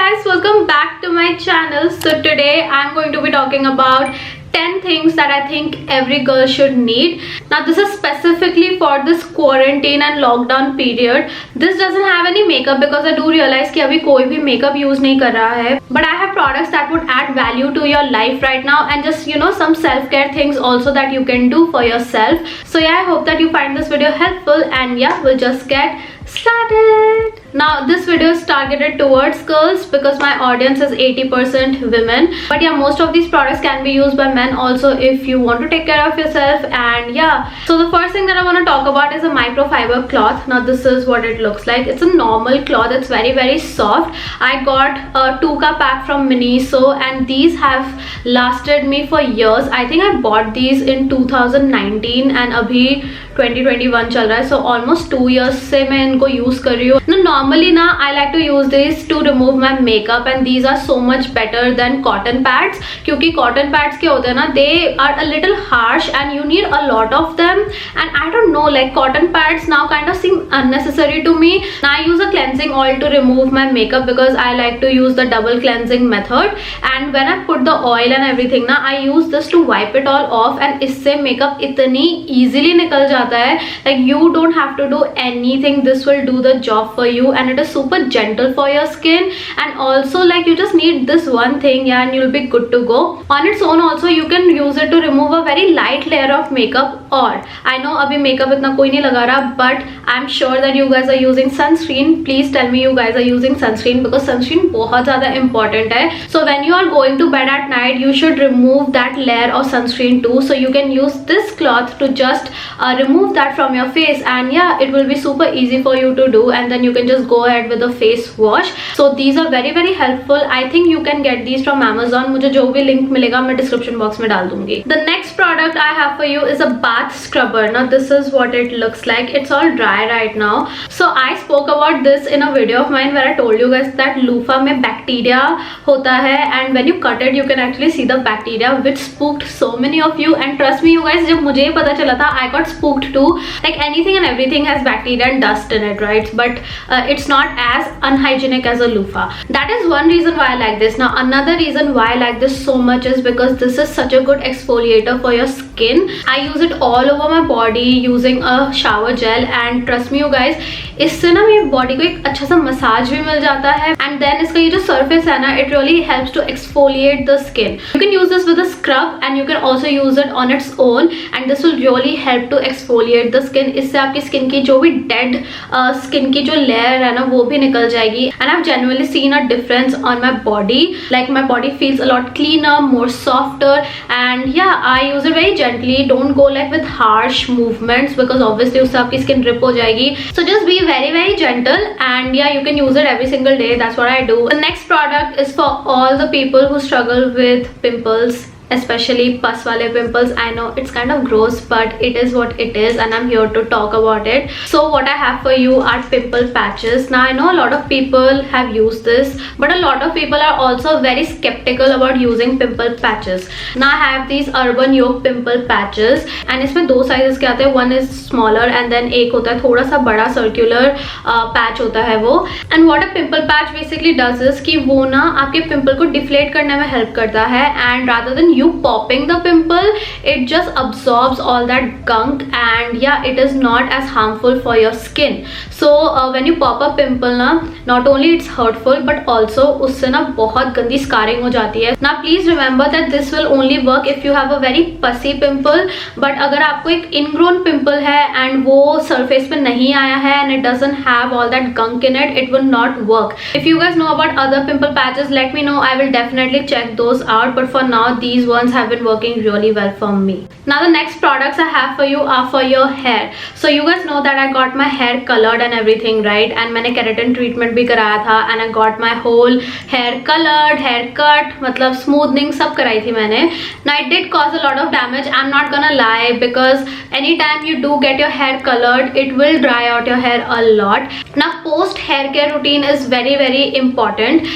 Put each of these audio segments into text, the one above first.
guys, welcome back to my channel. So today I'm going to be talking about 10 things that I think every girl should need. Now this is specifically for this quarantine and lockdown period. This doesn't have any makeup because I do realize कि अभी कोई भी makeup use नहीं कर रहा है. But I have products that would add value to your life right now and just some self-care things also that you can do for yourself. So yeah, I hope that you find this video helpful and yeah, we'll just get started. Now this video is targeted towards girls because my audience is 80% women, but yeah, most of these products can be used by men also if you want to take care of yourself. And yeah, so the first thing that I want to talk about is a microfiber cloth. Now this is what it looks like. It's a normal cloth. It's very soft. I got a 2 ka pack from Miniso and these have lasted me for years. I think I bought these in 2019 and abhi 2021 चल रहा है, so almost 2 years से मैं इनको use कर रही हूँ. Normally ना I like to use this to remove my makeup and these are so much better than cotton pads, क्योंकि cotton pads के होते हैं ना, they are a little harsh and you need a lot of them and I don't know, like cotton pads now kind of seem unnecessary to me. Now I use a cleansing oil to remove my makeup because I like to use the double cleansing method, and when I put the oil and everything ना, I use this to wipe it all off and इससे makeup इतनी easily निकल जाता है. Like you don't have to do anything. This will do the job for you and it is super gentle for your skin, and also like you just need this one thing, yeah, and you'll be good to go. On its own also you can use it to remove a very light layer of makeup, or I know abhi makeup itna koi nahi laga raha, but I'm sure that you guys are using sunscreen. Please tell me you guys are using sunscreen because sunscreen बहुत ज़्यादा important है. So when you are going to bed at night, you should remove that layer of sunscreen too. So you can use this cloth to just remove that from your face, and yeah, it will be super easy for you to do, and then you can just go ahead with a face wash. So these are very helpful. I think you can get these from Amazon. मुझे जो भी link मिलेगा मैं description box में डाल दूंगी. The next product I have for you is a bath scrubber. Now this is what it looks like. It's all dry right now. So I spoke about this in a video of mine where I told you guys that loofah में bacteria होता है, and when you cut it you can actually see the bacteria which spooked so many of you. And trust me you guys, जब मुझे ये पता चला था I got spooked too. Like anything and everything has bacteria and dust in it, right? But it's not as unhygienic as a loofah. That is one reason why I like this. Now another reason why I like this so much is because this is such a good exfoliator for your skin. I use it all over my body using a shower gel, and trust me you guys, इससे ना मेरी body को एक अच्छा सा massage भी मिल जाता है. एंड देन इसका ये जो सरफेस है ना, it really helps to exfoliate the skin. You can use this with a scrub and you can also use it on its own, and this will really help to exfoliate the skin. इससे आपकी skin की जो भी dead skin की जो layer है ना, वो भी निकल जाएगी. And I have genuinely seen a difference on my body. Like my body feels a lot cleaner, more softer, and yeah I use it very gently. Don't go like with harsh movements because obviously उससे आपकी skin rip हो जाएगी. So just be very gentle, and yeah, you can use it every single day. That's what I do. The next product is for all the people who struggle with pimples, especially pus wale pimples. I know it's kind of gross, but it is what it is and I'm here to talk about it. So what I have for you are pimple patches. Now I know a lot of people have used this, but a lot of people are also very skeptical about using pimple patches. Now I have these Urban Yoke pimple patches, and इसमें 2 sizes के आते हैं. One is smaller and then एक होता है थोड़ा सा बड़ा circular patch होता है वो. And what a pimple patch basically does is कि वो ना आपके पिंपल को डिफ्लेट करने में हेल्प करता है, and rather than you popping the pimple, it just absorbs all that gunk, and yeah, it is not as harmful for your skin. So when you pop a pimple ना, not only it's hurtful but also उससे ना बहुत गंदी scarring हो जाती है. Now please remember that this will only work if you have a very pussy pimple, but अगर आपको एक ingrown pimple है and वो surface पे नहीं आया है and it doesn't have all that gunk in it, it will not work. If you guys know about other pimple patches, let me know. I will definitely check those out, but for now these ones have been working really well for me. Now the next products I have for you are for your hair. So you guys know that I got my hair colored and everything, right? And मैंने keratin treatment भी कराया था, and I got my whole hair colored, hair cut, मतलब smoothing सब कराई थी मैंने. Now it did cause a lot of damage. I'm not gonna lie, because anytime you do get your hair colored, it will dry out your hair a lot. Now post hair care routine is very important,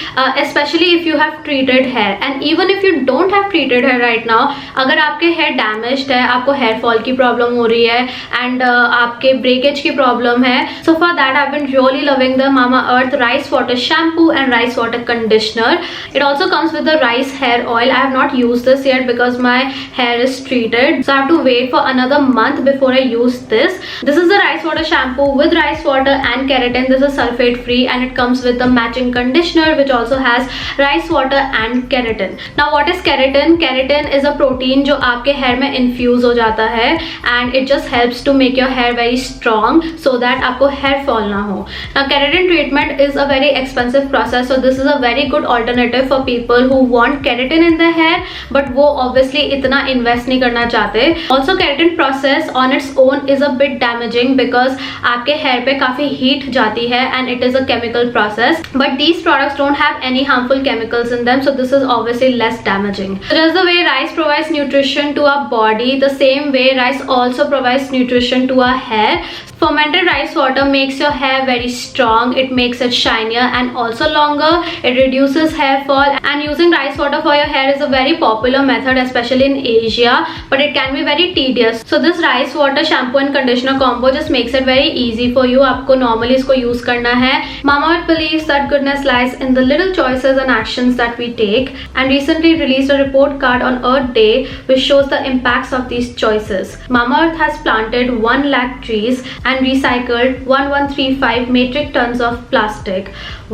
especially if you have treated hair, and even if you don't have treated exploded है right now. अगर आपके hair damaged है, आपको hair fall की problem हो रही है and आपके ब्रेकेज की प्रॉब्लम है, so for that I have been really loving the Mamaearth rice water shampoo and rice water conditioner. It also comes with the rice hair oil. I have not used this yet because my hair is treated, so I have to wait for another month before I use this. This is the rice water shampoo with rice water and keratin. This is sulfate free and it comes with the matching conditioner which also has rice water and keratin. Now what is keratin? Keratin is a protein जो आपके hair में infuse हो जाता है and it just helps to make your hair very strong so that आपको hair fall ना हो. Now keratin treatment is a very expensive process, so this is a very good alternative for people who want keratin in their hair but वो obviously इतना invest नहीं करना चाहते. Also keratin process on its own is a bit damaging because आपके hair पे काफी heat जाती है and it is a chemical process, but these products don't have any harmful chemicals in them, so this is obviously less damaging. So just the way rice provides nutrition to our body, the same way rice also provides nutrition to our hair. Fermented rice water makes your hair very strong, it makes it shinier and also longer, it reduces hair fall, and using rice water for your hair is a very popular method especially in Asia, but it can be very tedious. So this rice water shampoo and conditioner combo just makes it very easy for you. आपको normally इसको use करना है. Mamaearth believes that goodness lies in the little choices and actions that we take, and recently released a report card on Earth Day which shows the impacts of these choices. Mamaearth has planted 1 lakh trees and recycled 1135 metric tons of plastic.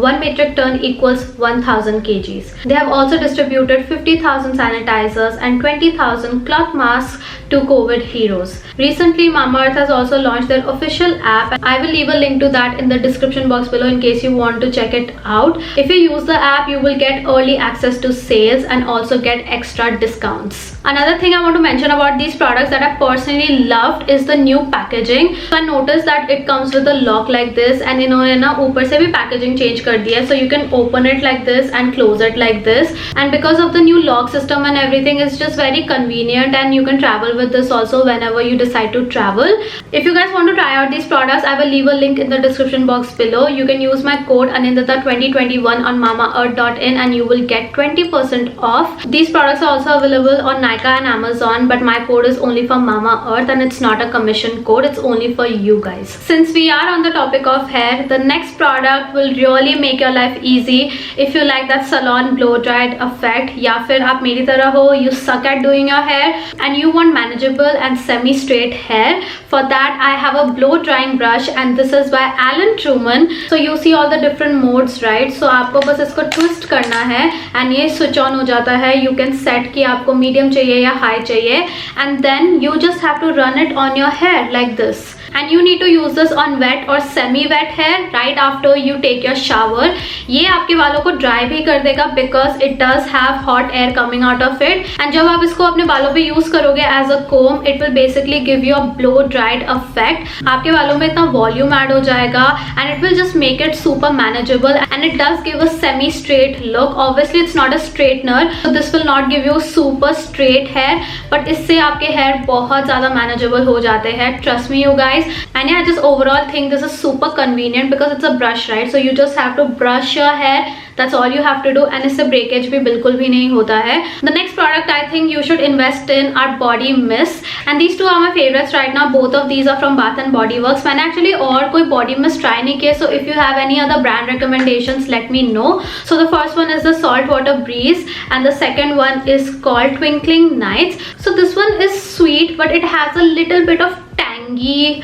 1 metric ton equals 1000 kgs. They have also distributed 50,000 sanitizers and 20,000 cloth masks to COVID heroes. Recently, Mamaearth has also launched their official app. I will leave a link to that in the description box below in case you want to check it out. If you use the app, you will get early access to sales and also get extra discounts. Another thing I want to mention about these products that I personally loved is the new packaging. So I noticed that it comes with a lock like this, and इन्होंने ना ऊपर से भी packaging change कर दिया है, so you can open it like this and close it like this. And because of the new lock system and everything, it's just very convenient, and you can travel with this also whenever you decide to travel. If you guys want to try out these products, I will leave a link in the description box below. You can use my code Anindita2021 on mamaearth.in and you will get 20% off. These products are also available on Nykaa and Amazon, but my code is only for Mamaearth and it's not a commission code, it's only for you guys. Since we are on the topic of hair, the next product will really make your life easy if you like that salon blow dried effect, या फिर आप मेरी तरह हो, you suck at doing your hair and you want manageable and semi straight hair. For that I have a blow drying brush and this is by Alan Truman. So you see all the different modes, right? So आपको बस इसको twist करना है and ये switch on हो जाता है. You can set कि आपको medium चाहिए या high चाहिए, and then you just have to run it on your hair like this. And you need to use this on wet or semi-wet hair right after you take your shower. ये आपके बालों को dry भी कर देगा because it does have hot air coming out of it. And जब आप इसको अपने बालों पे use करोगे as a comb, it will basically give you a blow dried effect. आपके बालों में इतना volume add हो जाएगा and it will just make it super manageable, and it does give a semi-straight look. Obviously it's not a straightener, so this will not give you super straight hair, but इससे आपके hair बहुत ज़्यादा manageable हो जाते हैं. Trust me you guys. And yeah, I just overall think this is super convenient because it's a brush, right? So you just have to brush your hair, that's all you have to do, and इससे breakage भी बिल्कुल भी नहीं होता है. The next product I think you should invest in are body mist, and these two are my favorites right now. Both of these are from Bath and Body Works. मैंने actually और कोई body mist try नहीं किया, so if you have any other brand recommendations, let me know. So the first one is the Saltwater Breeze and the second one is called Twinkling Nights. So this one is sweet, but it has a little bit of tangy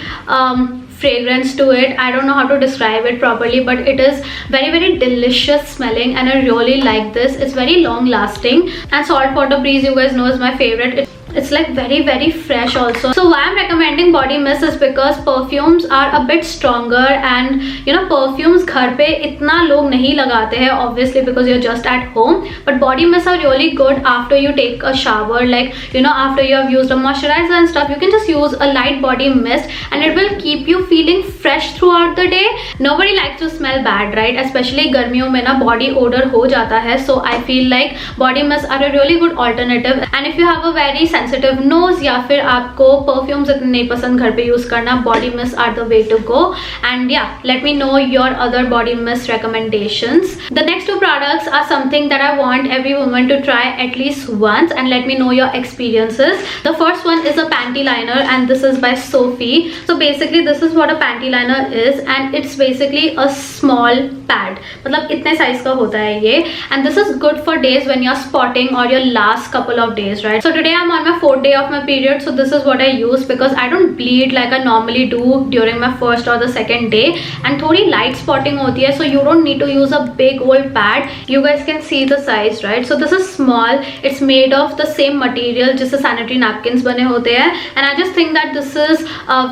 fragrance to it. I don't know how to describe it properly, but it is very delicious smelling and I really like this. It's very long lasting, and Saltwater Breeze, you guys know, is my favorite. It's like very fresh also. So why I'm recommending body mist is because perfumes are a bit stronger, and you know perfumes घर पे इतना लोग नहीं लगाते हैं obviously because you're just at home, but body mists are really good after you take a shower, like you know after you have used a moisturizer and stuff. You can just use a light body mist and it will keep you feeling fresh throughout the day. Nobody likes to smell bad, right? Especially गर्मियों में ना body odor हो जाता है, so I feel like body mists are a really good alternative. And if you have a very sensitive nose या फिर आपको perfumes इतने नहीं पसंद घर पे यूज करना, body mist are the way to go. And yeah let me know your other body mist recommendations. The next two products are something that I want every woman to try at least once, and let me know your experiences. The first one is a panty liner, and this is by Sophie. So basically this is what a panty liner is, and it's basically a small pad. मतलब इतने size का होता है ये, and this is good for days when you're spotting or your last couple of days, right? So today I'm on my 4th day of my period, so this is what I use because I don't bleed like I normally do during my first or the second day, and थोड़ी light spotting होती है, so you don't need to use a big old pad. You guys can see the size, right? So this is small. It's made of the same material जिससे sanitary napkins बने होते हैं, and I just think that this is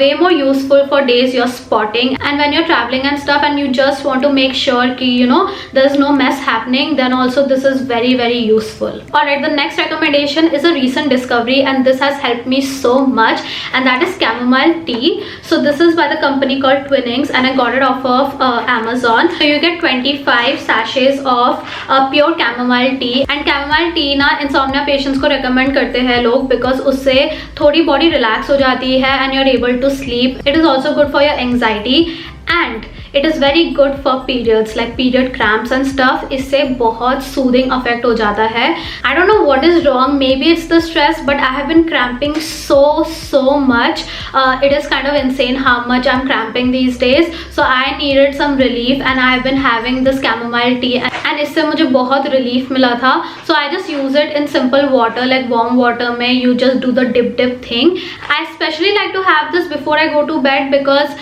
way more useful for days you're spotting and when you're traveling and stuff and you just want to make sure कि you know there's no mess happening, then also this is very useful. Alright, the next recommendation is a recent discovery, and this has helped me so much, and that is chamomile tea. So this is by the company called Twinings, and I got it off of Amazon. So you get 25 sachets of pure chamomile tea, and chamomile tea ना insomnia patients को recommend करते हैं लोग because उससे थोड़ी body relax हो जाती है and you're able to sleep. It is also good for your anxiety, and it is very good for periods like period cramps and stuff. इससे बहुत soothing effect हो जाता है. I don't know what is wrong, maybe it's the stress, but I have been cramping so much. It is kind of insane how much I'm cramping these days, so I needed some relief and I've been having this chamomile tea, and इससे मुझे बहुत relief मिला था. So I just use it in simple water, like warm water में you just do the dip thing. I especially like to have this before I go to bed because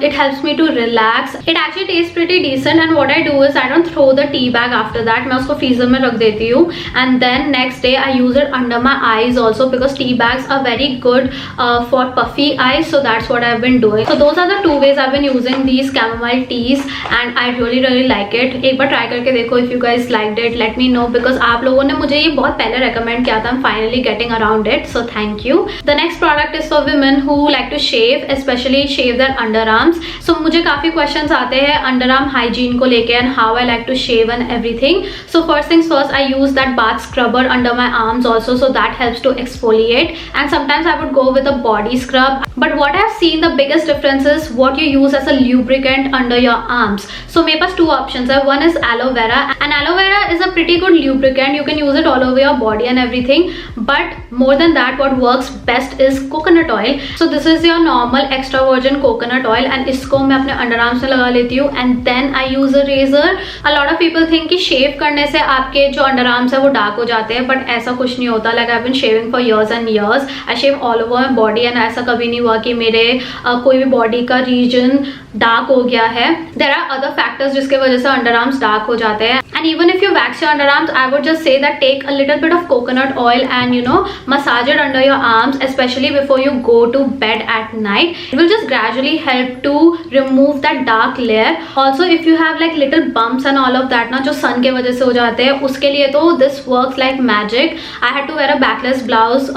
it helps me to relax. It actually tastes pretty decent, and what I do is I don't throw the tea bag after that. मैं उसको freezer में रख देती हूँ, and then next day I use it under my eyes also because tea bags are very good for puffy eyes. So that's what I've been doing. So those are the two ways I've been using these chamomile teas, and I really like it. एक बार try करके देखो. If you guys liked it, let me know because आप लोगों ने मुझे ये बहुत पहले recommend किया था. I'm finally getting around it, so thank you. The next product is for women who like to shave, especially shave their underarms. So मुझे काफी questions आते हैं underarm hygiene को लेके and how I like to shave and everything. So first things first, I use that bath scrubber under my arms also, so that helps to exfoliate, and sometimes I would go with a body scrub. But what I've seen the biggest difference is what you use as a lubricant under your arms. So मेरे पास two options है. One is aloe vera, and aloe vera is a pretty good lubricant. You can use it all over your body and everything, but more than that what works best is coconut oil. So this is your normal extra virgin coconut oil, and इसको मैं अपने underarms में लगा लेती हूँ, and then I use a razor. A lot of people think कि shave करने से आपके जो underarms है वो dark हो जाते हैं, but ऐसा कुछ नहीं होता. Like I've been shaving for years and years. I shave all over my body, and ऐसा कभी नहीं हुआ कि मेरे कोई भी body का region dark हो गया है. There are other factors जिसके वजह से underarms dark हो जाते हैं, and even if you wax your underarms, I would just say that take a little bit of coconut oil and you know massage it under your arms, especially before you go to bed at night. It will just gradually help to remove that dark layer. Also if you have like little bumps and all of that ना जो sun के वजह से हो जाते हैं, उसके लिए तो this works like magic. I had to wear a backless blouse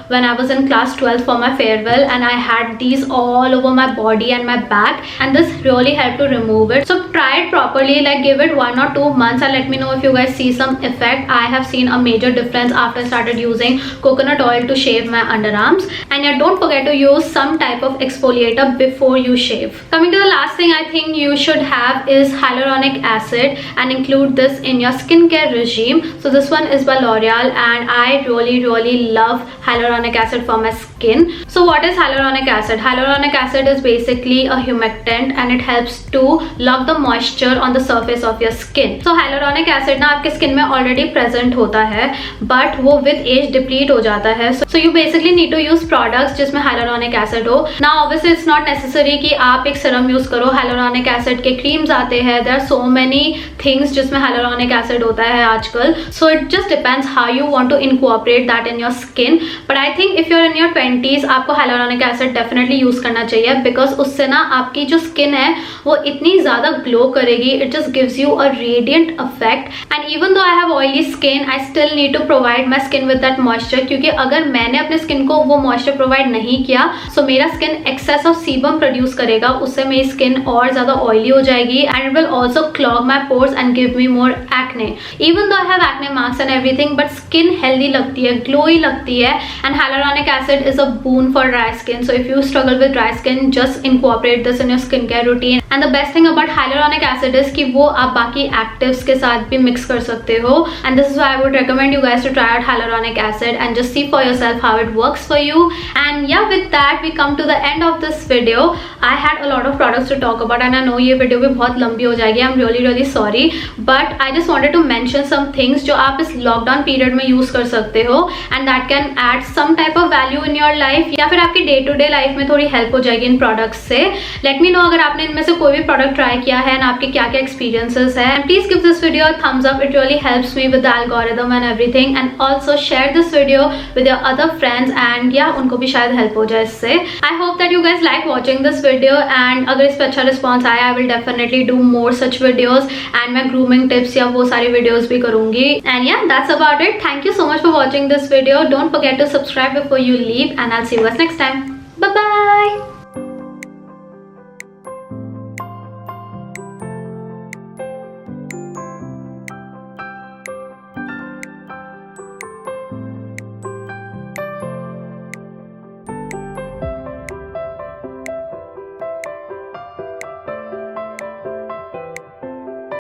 when I was in class 12 for my farewell, and I had these all over my body and my back, and this really helped to remove it. So try it properly, like give it 1 or 2 months and let me know if you guys see some effect. I have seen a major difference after I started using coconut oil to shave my underarms. And yeah, don't forget to use some type of exfoliator before you shave. Coming to the last thing I think you should have is hyaluronic acid, and include this in your skincare regime. So this one is by L'Oreal, and I really love hyaluronic acid for my skin. So what is hyaluronic acid? Hyaluronic acid is basically a humectant, and it helps to lock the moisture on the surface of your skin. So hyaluronic acid ना आपके skin में already present होता है, but वो with age deplete हो जाता है. So you basically need to use products जिसमें hyaluronic acid हो. Now obviously it's not necessary कि आप एक serum use करो. Hyaluronic acid के creams आते हैं. There are so many things जिसमें hyaluronic acid होता है आजकल. So it just depends how you want to incorporate that in your skin. But I think if you're in your 20s, आपको hyaluronic acid definitely use करना चाहिए, because उससे ना आपकी जो skin है वो इतनी ज़्यादा glow करेगी. It just gives you a radiant effect. And even though I have oily skin, I still need to provide my skin with that moisture, क्योंकि अगर मैंने अपने skin को वो moisture मॉइस्चर प्रोवाइड नहीं किया सो मेरा skin excess of sebum produce करेगा, उससे मेरी स्किन और ज्यादा ऑयली हो जाएगी and it will also clog my pores and give me more acne. Even though I have acne marks and everything but skin healthy लगती है, ग्लोई लगती है and hyaluronic acid is a boon for dry skin. So if you struggle with dry skin, just incorporate this in your skincare routine. And the best thing about hyaluronic acid is कि वो आप बाकी actives के साथ भी mix कर सकते हो and this is why I would recommend you guys to try out hyaluronic acid and just see for yourself how it works for you. And yeah, with that we come to the end of this video. I had a lot of products to talk about and I know ये video भी बहुत लंबी हो जाएगी. I'm really sorry but I just wanted to mention some things जो आप इस lockdown period में use कर सकते हो and that can add some type of value in your life या फिर आपकी day to day life में थोड़ी help हो जाएगी इन products से. Let me know अगर आपने इनमें से कोई भी product try किया है and आपके क्या क्या experiences है and please give this video a thumbs up. It really helps me with the algorithm and everything and also share this video with your other friends and yeah उनको भी शायद help हो जाए इससे. I hope that you guys like watching this video and अगर इस पे अच्छा response आया I will definitely do more such videos and मैं grooming tips या वो सारी videos भी करूँगी. And yeah, that's about it. Thank you so much for watching this video. Don't forget to subscribe before you leave and I'll see you guys next time. Bye bye.